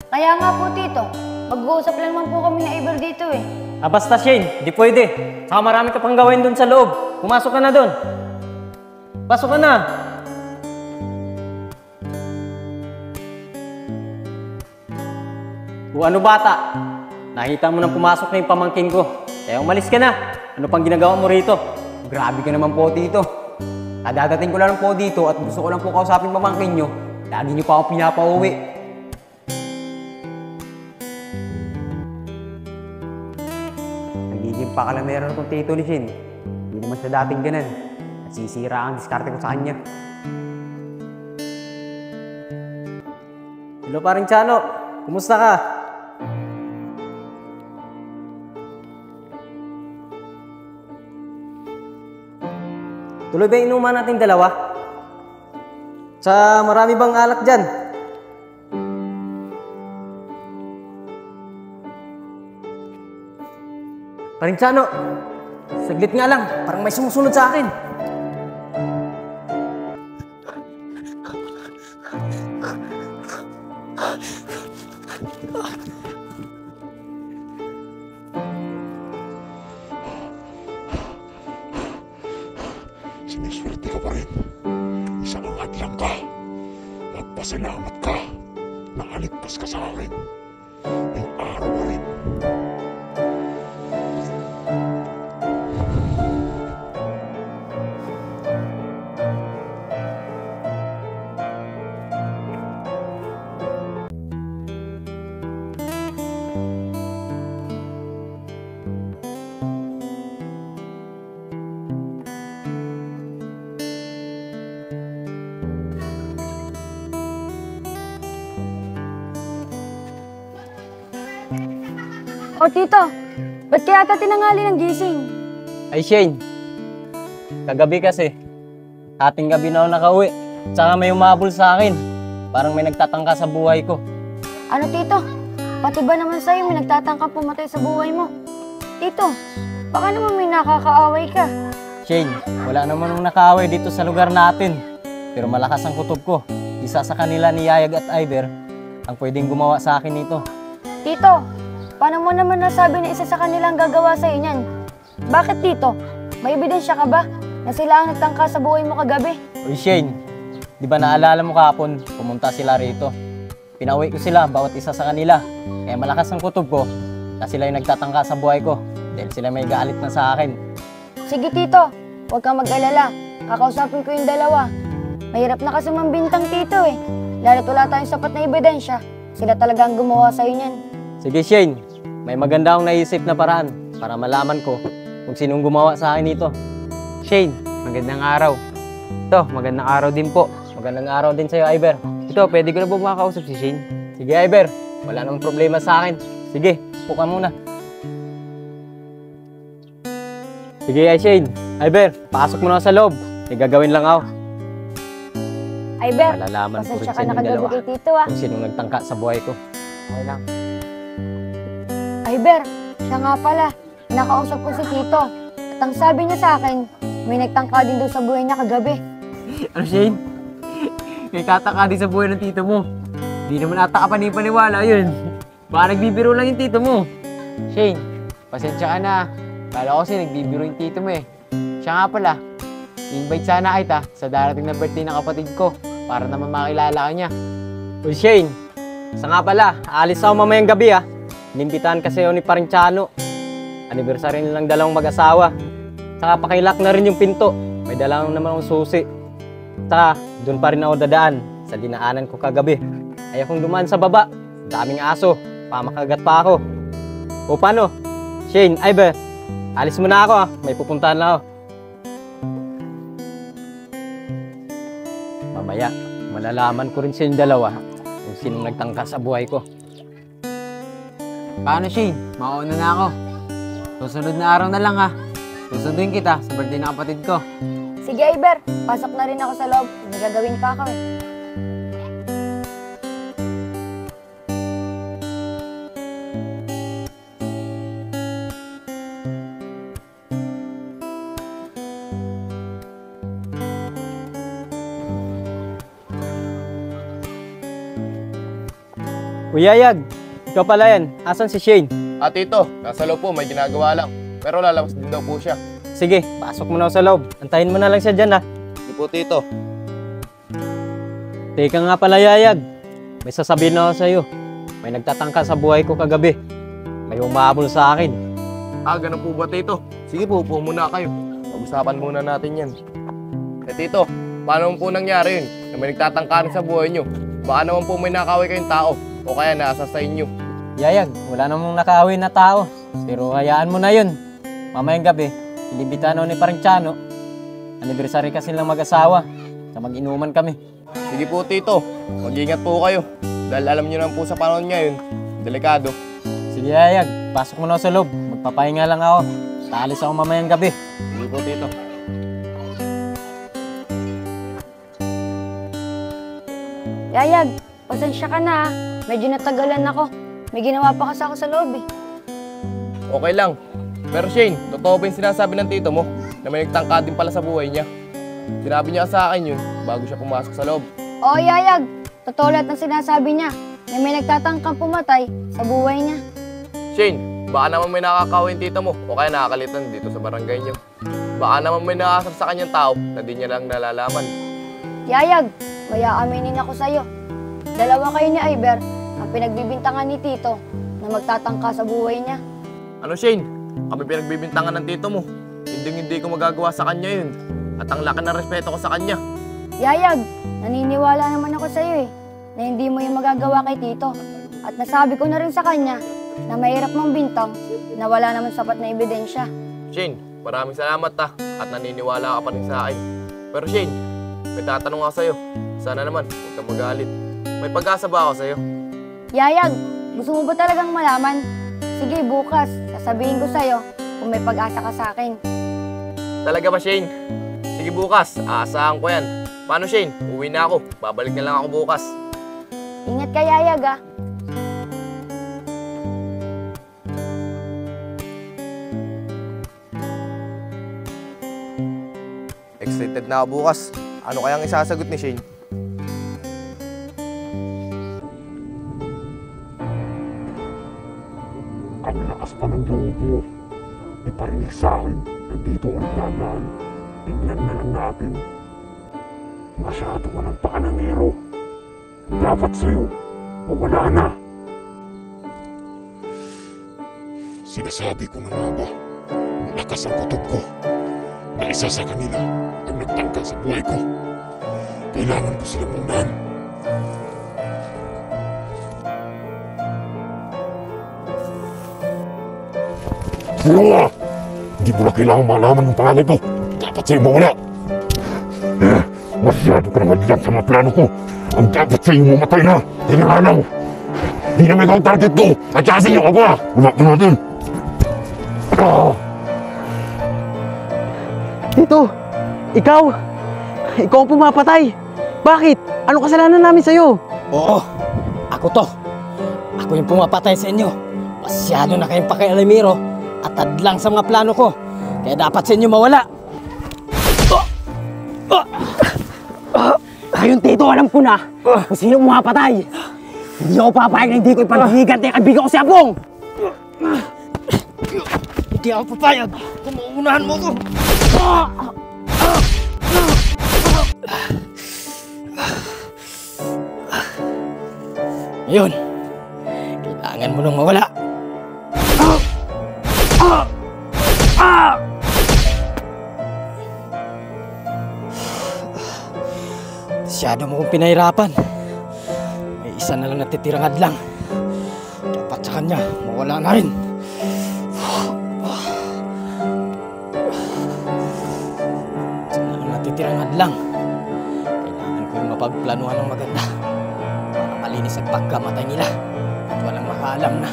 Kaya nga po, Tito. Mag-uusap lang naman po kami na Iber dito eh. Basta Shane, di pwede. Saka marami ka pang gawin dun sa loob. Pumasok ka na dun. Pasok ka na. O ano bata? Nakita mo nang pumasok na yung pamangkin ko. Kaya umalis ka na. Ano pang ginagawa mo rito? Grabe ka naman po, Tito. Kadadating ko lang po dito at gusto ko lang po kausapin pamangkin nyo. Lagi nyo pa ako pinapauwi. Nagiging pakalamera na itong Tito ni Shin. Hindi naman sa dating ganan. Nasisira ang diskarte ko sa kanya. Hello paring Chano. Kumusta ka? Tuloy ba yung inuman natin dalawa? Sa marami bang alak dyan? Paring Chano, saglit nga lang. Parang may sumusunod sa akin. Siniswerte ka pa rin. Isang hadlang ka. Magpasalamat ka. Nakaligtas ka sa akin. Yung araw pa rin. O Tito, ba't kaya ata tinangali ng gising? Ay Shane, kagabi kasi, ating gabi na ako nakauwi. Tsaka may umabol sa akin. Parang may nagtatangka sa buhay ko. Ano Tito? Pati ba naman sa'yo may nagtatangkang pumatay sa buhay mo? Tito, baka naman may nakakaaway ka. Shane, wala naman nung nakaaway dito sa lugar natin. Pero malakas ang kutob ko. Isa sa kanila ni Yayag at Iber ang pwedeng gumawa sa akin nito. Tito, paano mo naman nasabi na isa sa kanilang gagawa sa'yo niyan? Bakit Tito? May ebidensya ka ba na sila ang nagtangka sa buhay mo kagabi? Uy Shane, di ba naalala mo kahapon, pumunta sila rito. Pinauwi ko sila, bawat isa sa kanila. Kaya malakas ang kutob ko na sila yung nagtatangka sa buhay ko. Dahil sila may galit na sa akin. Sige Tito, huwag kang mag-alala. Kakausapin ko yung dalawa. Mahirap na kasi mambintang Tito eh. Lalo't wala tayong sapat na ebidensya. Sila talaga ang gumawa sa'yo niyan. Sige Shane, may maganda akong naisip na paraan para malaman ko kung sinong gumawa sa akin nito. Shane, magandang araw. Ito, magandang araw din po. Magandang araw din sa'yo, Iber. Ito, pwede ko na po makakausap si Shane. Sige, Iber. Wala namang problema sa akin. Sige, upo ka muna. Sige, Shane. Iber, pasok mo na sa loob. May gagawin lang ako. Iber, Malalaman ko rin pasensya sa ka na inyong kagabi dalawa kay Tito ah. kung sinong nagtangka sa buhay ko. Okay lang. Iber, siya nga pala. Nakausap ko si Tito. At ang sabi niya sa akin, may nagtangka din daw sa buhay niya kagabi. Ano, Shane? May kataka din sa buhay ng tito mo. Di naman ata ka panipaniwala yun. Baka nagbibiro lang yung tito mo. Shane, pasensya ka na. Kala ko kasi nagbibiro yung tito mo eh. Siya nga pala, invite sana kita sa darating na birthday ng kapatid ko para naman makilala ka niya. Uy, Shane. Sa nga pala, aalis ako mamayang gabi ah. Inimbitahan kasi ako ni Paring Chano. Anniversary nilang dalawang mag-asawa. Saka pakilak na rin yung pinto. May dalang naman akong susi. Saka, doon pa rin ako dadaan sa dinaanan ko kagabi. Ay akong dumaan sa baba. Daming aso. Pamakagat pa ako. O paano? Shane, Iber, alis mo na ako ah. May pupuntahan na ako. Mamaya, malalaman ko rin sa inyong dalawa kung sinong nagtangka sa buhay ko. Paano, Shane? Mauna na ako. Susunod na araw na lang ha. Susunduin kita sa birthday ng kapatid ko. Sige Iber, pasok na rin ako sa loob. May gagawin pa ako eh. Uy Yayag, ikaw pala yan. Asan si Shane? Tito, nasa loob po, may ginagawa lang. Pero lalabas din daw po siya. Sige, pasok mo na sa loob. Antayin mo na lang siya dyan, ha. Hindi po, Tito. Teka nga pala, Yayag. May sasabihin na ako sa'yo. May nagtatangka sa buhay ko kagabi. May umahabol sa akin. Ganun po ba, Tito? Sige po, upo muna kayo. Pag-usapan muna natin yan. Tito, paano po nangyari yun? Na may nagtatangka rin sa buhay nyo? Baka naman po may nakaway kayong tao o kaya naasa sa inyo. Yayag, wala namang nakaaway na tao. Pero hayaan mo na yun. Mamayang gabi, ilimbitahan ako ni Parinchano. Anniversary kasi lang mag-asawa. Sa mag-inuman kami. Sige po, Tito. Mag-ingat po kayo. Dahil alam nyo naman po sa panahon ngayon, delikado. Sige, Yayag, pasok mo na sa loob. Magpapahinga lang ako. Taalis ako mamayang gabi. Sige po, Tito. Yayag, pasensya ka na, medyo natagalan ako. May ginawa pa kasi ako sa loob, eh. Okay lang. Pero Shane, totoo ba yung sinasabi ng tito mo na may nagtangka din pala sa buhay niya? Sinabi niya sa akin yun bago siya pumasok sa loob. Oo, Yayag, totoo lahat ng sinasabi niya na may nagtatangkang pumatay sa buhay niya. Shane, baka naman may nakakawin tito mo o kaya nakakalitan dito sa barangay niyo. Baka naman may nakasar sa kanyang tao na di niya lang nalalaman. Yayag, may aaminin ako sa'yo. Dalawa kayo ni Iber ang pinagbibintangan ni Tito na magtatangka sa buhay niya. Ano Shane? Kami pinagbibintangan ng tito mo. Hindi ko magagawa sa kanya yun. At ang laki ng respeto ko sa kanya. Yayag, naniniwala naman ako sa'yo eh, na hindi mo yung magagawa kay Tito. At nasabi ko na rin sa kanya na mahirap mang bintang na wala naman sapat na ebidensya. Shane, maraming salamat at naniniwala ka pa rin sa akin. Pero Shane, may tatanong ako sa'yo. Sana naman, huwag kang magalit. May pag-asa ba ako sa'yo? Yayag, gusto mo ba talagang malaman? Sige, bukas, sasabihin ko sa'yo kung may pag-asa ka sa akin. Talaga ba, Shane? Sige bukas, aasahan ko yan. Paano, Shane? Uwi na ako. Babalik na lang ako bukas. Ingat ka, Yayag, ah. Excited na ako bukas. Ano kayang isasagot ni Shane? Ang lakas pa ng loob mo. Iparinig sa akin, nandito ang dadaan. Tingnan na lang natin. Masyado ka ng pakanangero. Dapat sa'yo, mawala na. Sinasabi ko na nga ba, malakas ang kutob ko. Na isa sa kanila ang nagtangka sa buhay ko. Kailangan ko silang unahan. Sino nga? Hindi mo na kailangan malaman ng pangalan ko. Dapat sa'yo mawala. Masyado ka naman dyan sa mga plano ko. Ang dapat sa'yo mamatay na. Tinangalaw. Hindi naman ikaw ang target ko. At saka sa'yo ka ba? Wala ko natin. Tito, ikaw ang pumapatay. Bakit? Anong kasalanan namin sa'yo? Oo, ako to. Ako yung pumapatay sa inyo. Masyado na kayong pakialamiro at hadlang sa mga plano ko. Kaya dapat sa inyo mawala. Ayun, Tito, alam ko na kung sino pumapatay. Hindi ako papayag na hindi ko ipaghihigan na kaibigan ko si Apong. Hindi ako papayag kung mauunahan mo ko. Ngayon, kailangan mo nang mawala. Masyado mo kong pinahirapan. May isa na lang natitirang hadlang. Dapat sa kanya, mawala na rin. Isa na lang natitirang hadlang. Kailangan ko yung mapagplanuhan ng maganda para malinis ang pagkamatay nila at walang makaalam na